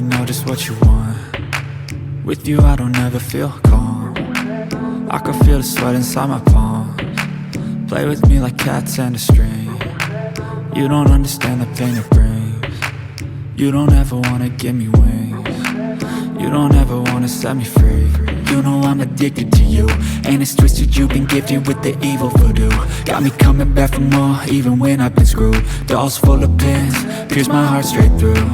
know just what you want. With you I don't ever feel calm. I can feel the sweat inside my palms. Play with me like cats and a string. You don't understand the pain it brings. You don't ever wanna give me wings. You don't ever wanna set me free. You know I'm addicted to you, and it's twisted, you've been gifted with the evil voodoo. Got me coming back for more, even when I've been screwed. Dolls full of pins, pierce my heart straight through.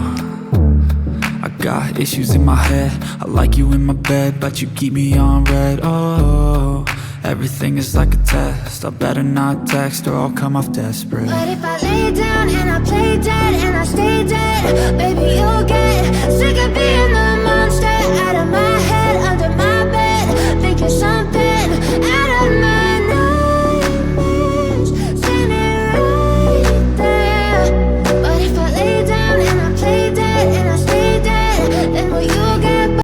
I got issues in my head, I like you in my bed, but you keep me on red. Oh, everything is like a test, I better not text or I'll come off desperate. But if I lay down and I play dead and I stay dead, baby you'll get sick of being the monster out of my head, under my